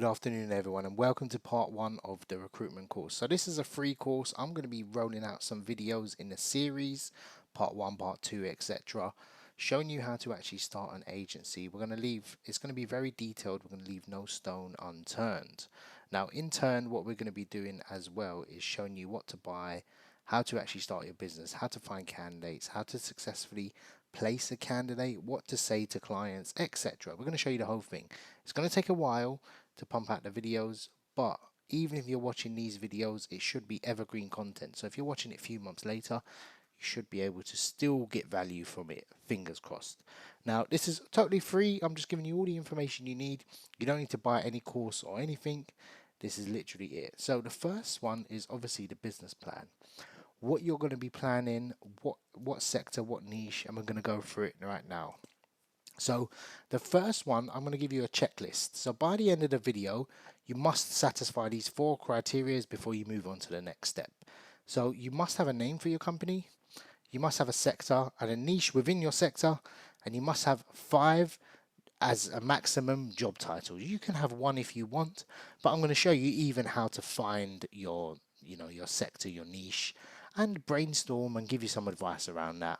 Good afternoon, everyone, and welcome to part one of the recruitment course. So, this is a free course. I'm going to be rolling out some videos in the series, part one, part two, etc., showing you how to actually start an agency. It's going to be very detailed. We're going to leave no stone unturned. Now, in turn, what we're going to be doing as well is showing you what to buy, how to actually start your business, how to find candidates, how to successfully place a candidate, what to say to clients, etc. We're going to show you the whole thing. It's going to take a while to pump out the videos, but even if you're watching these videos, it should be evergreen content. So if you're watching it a few months later, you should be able to still get value from it, fingers crossed. Now, this is totally free. I'm just giving you all the information you need. You don't need to buy any course or anything. This is literally it. So the first one is obviously the business plan. What you're going to be planning, what sector, what niche, and we're going to go through it right now. So the first one, I'm going to give you a checklist. So by the end of the video, you must satisfy these 4 criteria before you move on to the next step. So you must have a name for your company, you must have a sector and a niche within your sector, and you must have 5 as a maximum job title. You can have 1 if you want, but I'm going to show you even how to find your sector, your niche, and brainstorm and give you some advice around that.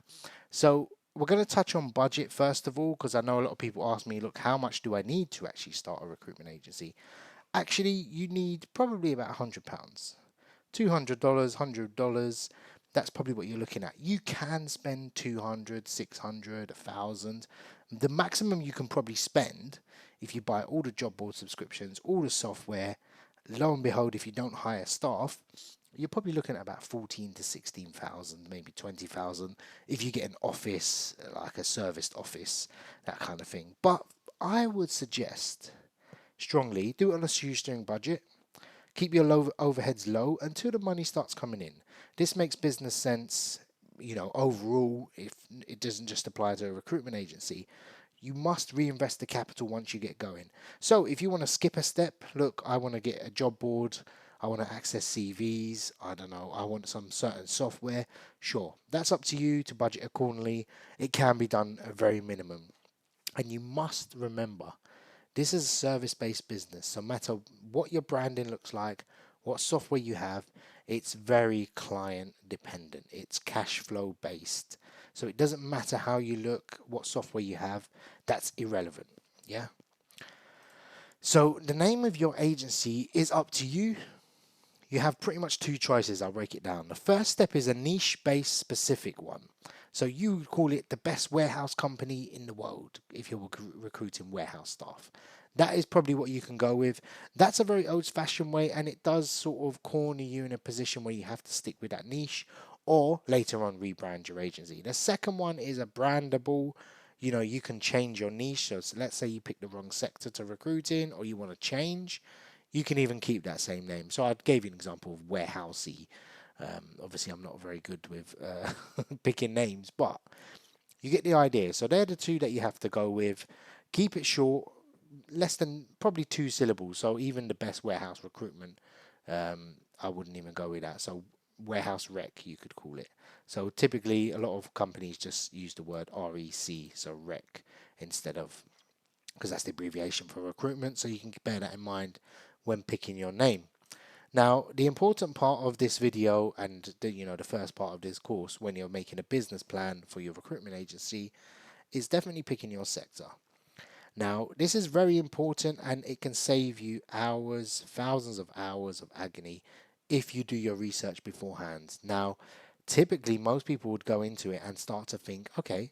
So we're going to touch on budget first of all, because I know a lot of people ask me, look, how much do I need to actually start a recruitment agency? Actually, you need probably about £100, $200, $100. That's probably what you're looking at. You can spend 200, 600, 1,000. The maximum you can probably spend if you buy all the job board subscriptions, all the software, lo and behold, if you don't hire staff, you're probably looking at about 14 to 16,000, maybe 20,000 if you get an office, like a serviced office, that kind of thing. But I would suggest strongly do it on a shoestring budget. Keep your overheads low until the money starts coming in. This makes business sense, overall. If it doesn't just apply to a recruitment agency, you must reinvest the capital once you get going. So if you want to skip a step, look, I want to get a job board, I want to access CVs, I don't know, I want some certain software, sure, that's up to you to budget accordingly. It can be done at very minimum. And you must remember, this is a service-based business. So no matter what your branding looks like, what software you have, it's very client dependent. It's cash flow based. So it doesn't matter how you look, what software you have, that's irrelevant. Yeah. So the name of your agency is up to you. You have pretty much 2 choices. I'll break it down. The first step is a niche-based specific one. So you would call it the best warehouse company in the world if you're recruiting warehouse staff. That is probably what you can go with. That's a very old-fashioned way, and it does sort of corner you in a position where you have to stick with that niche, or later on rebrand your agency. The second one is a brandable. You can change your niche. So let's say you pick the wrong sector to recruit in, or you want to change. You can even keep that same name. So I gave you an example of warehousey. Obviously, I'm not very good with picking names, but you get the idea. So they're the 2 that you have to go with. Keep it short, less than probably 2 syllables. So even the best warehouse recruitment, I wouldn't even go with that. So warehouse rec, you could call it. So typically, a lot of companies just use the word REC, so rec, instead of, because that's the abbreviation for recruitment. So you can bear that in mind when picking your name. Now, the important part of this video and the first part of this course when you're making a business plan for your recruitment agency is definitely picking your sector. Now, this is very important, and it can save you hours, thousands of hours of agony if you do your research beforehand. Now, typically most people would go into it and start to think, okay,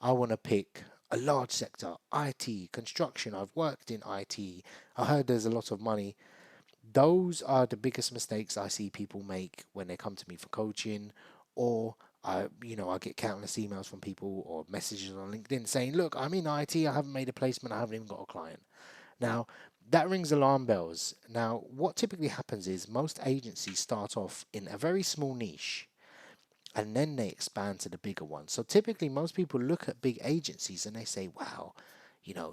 I want to pick a large sector, IT, construction. I've worked in IT. I heard there's a lot of money. Those are the biggest mistakes I see people make when they come to me for coaching, or I get countless emails from people or messages on LinkedIn saying, look, I'm in IT, I haven't made a placement, I haven't even got a client. Now, that rings alarm bells. Now, what typically happens is most agencies start off in a very small niche, and then they expand to the bigger ones. So typically most people look at big agencies and they say, wow,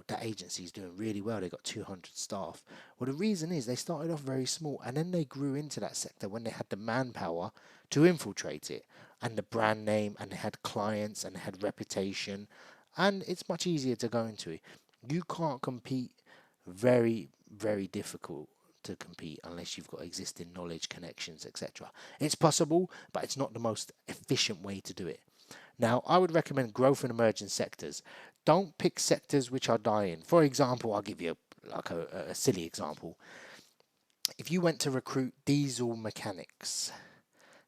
that agency is doing really well. They got 200 staff. Well, the reason is they started off very small, and then they grew into that sector when they had the manpower to infiltrate it, and the brand name, and they had clients, and they had reputation, and it's much easier to go into it. You can't compete very very difficult to compete unless you've got existing knowledge, connections, etc. It's possible, but it's not the most efficient way to do it. Now, I would recommend growth in emerging sectors. Don't pick sectors which are dying. For example, I'll give you a silly example. If you went to recruit diesel mechanics,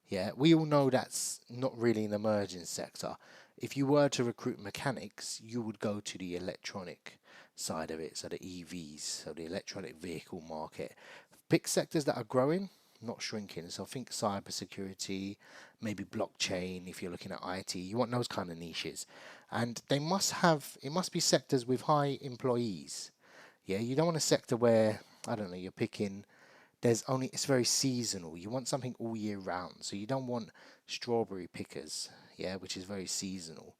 yeah, we all know that's not really an emerging sector. If you were to recruit mechanics, you would go to the electronic side of it, so the EVs, so the electronic vehicle market. Pick sectors that are growing, not shrinking. So think cybersecurity, maybe blockchain. If you're looking at IT, you want those kind of niches, and it must be sectors with high employees. Yeah, you don't want a sector where, I don't know, you're picking, it's very seasonal. You want something all year round. So you don't want strawberry pickers, yeah, which is very seasonal.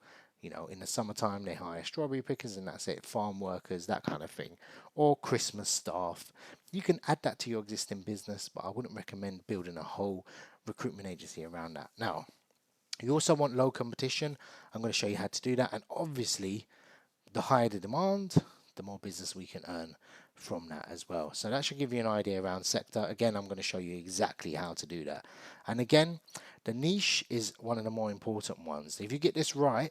In the summertime they hire strawberry pickers and that's it, farm workers, that kind of thing, or Christmas staff. You can add that to your existing business, but I wouldn't recommend building a whole recruitment agency around that. Now, you also want low competition. I'm going to show you how to do that, and obviously the higher the demand, the more business we can earn from that as well. So that should give you an idea around sector. Again, I'm going to show you exactly how to do that. And again, the niche is one of the more important ones. If you get this right,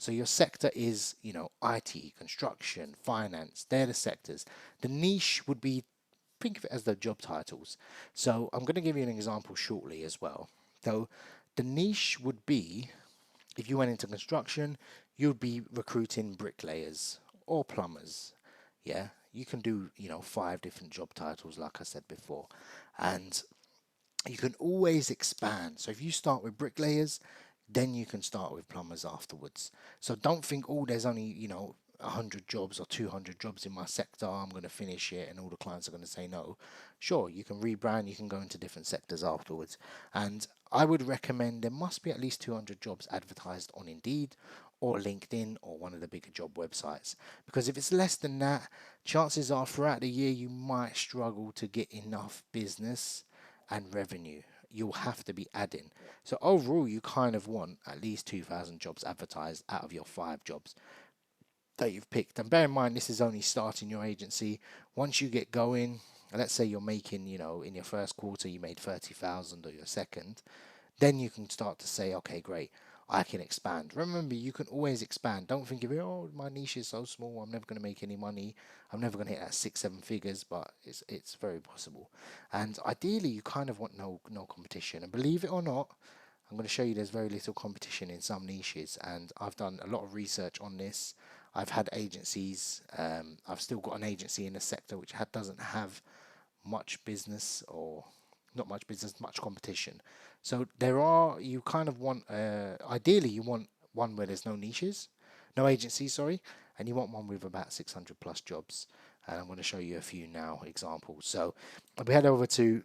so your sector is, IT, construction, finance, they're the sectors. The niche would be, think of it as the job titles. So I'm going to give you an example shortly as well. So the niche would be, if you went into construction, you'd be recruiting bricklayers or plumbers. Yeah, you can do, 5 different job titles, like I said before. And you can always expand. So if you start with bricklayers, then you can start with plumbers afterwards. So don't think, oh, there's only, 100 jobs or 200 jobs in my sector, I'm going to finish it and all the clients are going to say no. Sure, you can rebrand, you can go into different sectors afterwards. And I would recommend there must be at least 200 jobs advertised on Indeed or LinkedIn or one of the bigger job websites. Because if it's less than that, chances are throughout the year you might struggle to get enough business and revenue. You'll have to be adding. So overall, you kind of want at least 2,000 jobs advertised out of your 5 jobs that you've picked. And bear in mind, this is only starting your agency. Once you get going, let's say you're making, in your first quarter you made 30,000 or your second, then you can start to say, okay, great, I can expand. Remember, you can always expand. Don't think of it, oh, my niche is so small, I'm never going to make any money. I'm never going to hit that 6-7 figures, but it's very possible. And ideally, you kind of want no competition. And believe it or not, I'm going to show you there's very little competition in some niches. And I've done a lot of research on this. I've had agencies. I've still got an agency in a sector which doesn't have much business, or not much business, much competition. So you kind of want, ideally you want one where there's no niches, no agencies, sorry, and you want one with about 600 plus jobs. And I'm going to show you a few now examples. So we head over to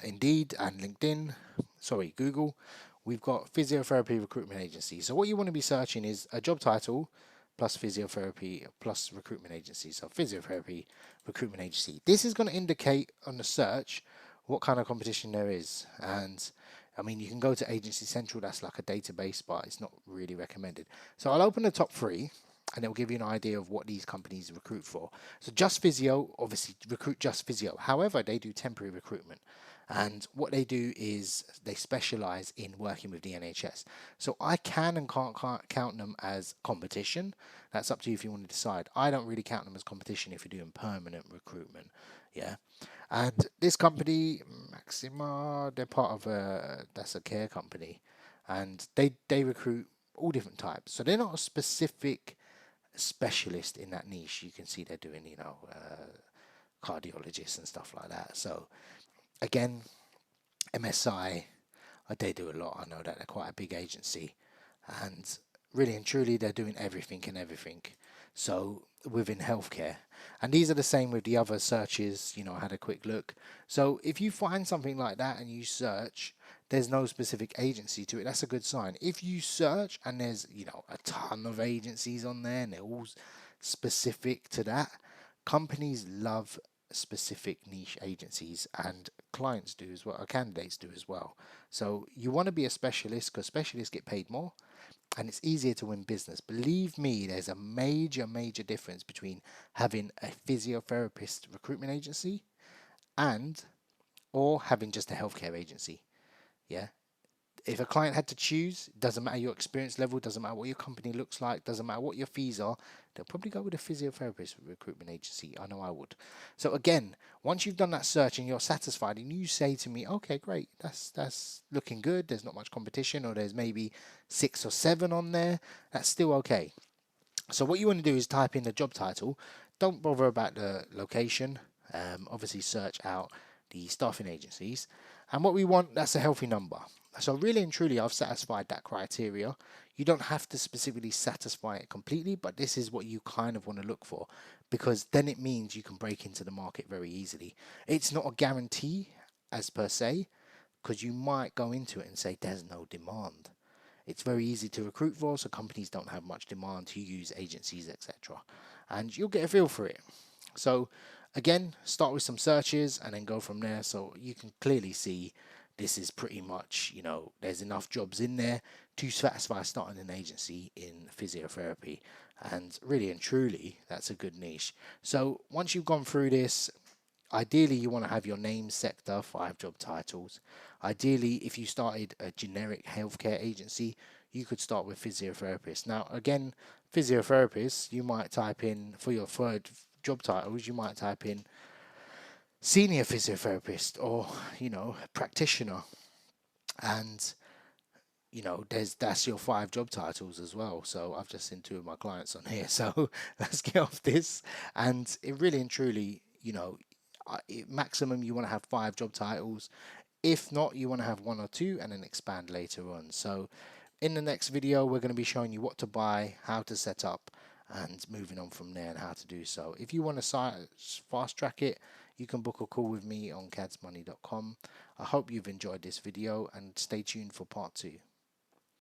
Indeed and LinkedIn, sorry, Google. We've got physiotherapy recruitment agency. So what you want to be searching is a job title plus physiotherapy plus recruitment agency. So physiotherapy recruitment agency. This is going to indicate on the search what kind of competition there is. And I mean, you can go to Agency Central, that's like a database, but it's not really recommended. So I'll open the top 3 and it'll give you an idea of what these companies recruit for. So Just Physio, obviously recruit Just Physio. However, they do temporary recruitment. And what they do is they specialize in working with the NHS. So I can and can't count them as competition. That's up to you if you want to decide. I don't really count them as competition if you're doing permanent recruitment. Yeah. And this company, Maxima, they're part of that's a care company. And they recruit all different types. So they're not a specific specialist in that niche. You can see they're doing, cardiologists and stuff like that. So again, MSI, they do a lot. I know that they're quite a big agency, and really and truly, they're doing everything and everything. So within healthcare, and these are the same with the other searches. I had a quick look. So if you find something like that and you search, there's no specific agency to it. That's a good sign. If you search and there's a ton of agencies on there and they're all specific to that, companies love specific niche agencies, and clients do as well, or candidates do as well. So you want to be a specialist because specialists get paid more, and it's easier to win business. Believe me, there's a major difference between having a physiotherapist recruitment agency and or having just a healthcare agency. Yeah. If a client had to choose, doesn't matter your experience level, doesn't matter what your company looks like, doesn't matter what your fees are, they'll probably go with a physiotherapist recruitment agency. I know I would. So again, once you've done that search and you're satisfied and you say to me, okay, great, that's looking good, there's not much competition, or there's maybe 6 or 7 on there, that's still okay. So what you want to do is type in the job title. Don't bother about the location. Obviously search out the staffing agencies. And what we want, that's a healthy number. So really and truly, I've satisfied that criteria. You don't have to specifically satisfy it completely, but this is what you kind of want to look for, because then it means you can break into the market very easily. It's not a guarantee as per se, because you might go into it and say there's no demand. It's very easy to recruit for, so companies don't have much demand to use agencies, etc. And you'll get a feel for it. So again, start with some searches and then go from there. So you can clearly see this is pretty much, there's enough jobs in there to satisfy starting an agency in physiotherapy. And really and truly, that's a good niche. So once you've gone through this, ideally you want to have your name, sector, 5 job titles. Ideally, if you started a generic healthcare agency, you could start with physiotherapist. Now again, physiotherapist, you might type in for your third job titles, you might type in senior physiotherapist or practitioner, and that's your 5 job titles as well. So I've just seen 2 of my clients on here, so let's get off this. And it really and truly, maximum you want to have 5 job titles. If not, you want to have 1 or 2 and then expand later on. So in the next video, we're going to be showing you what to buy, how to set up, and moving on from there and how to do so. If you want to fast track it, you can book a call with me on cadsmoney.com. I hope you've enjoyed this video and stay tuned for part 2.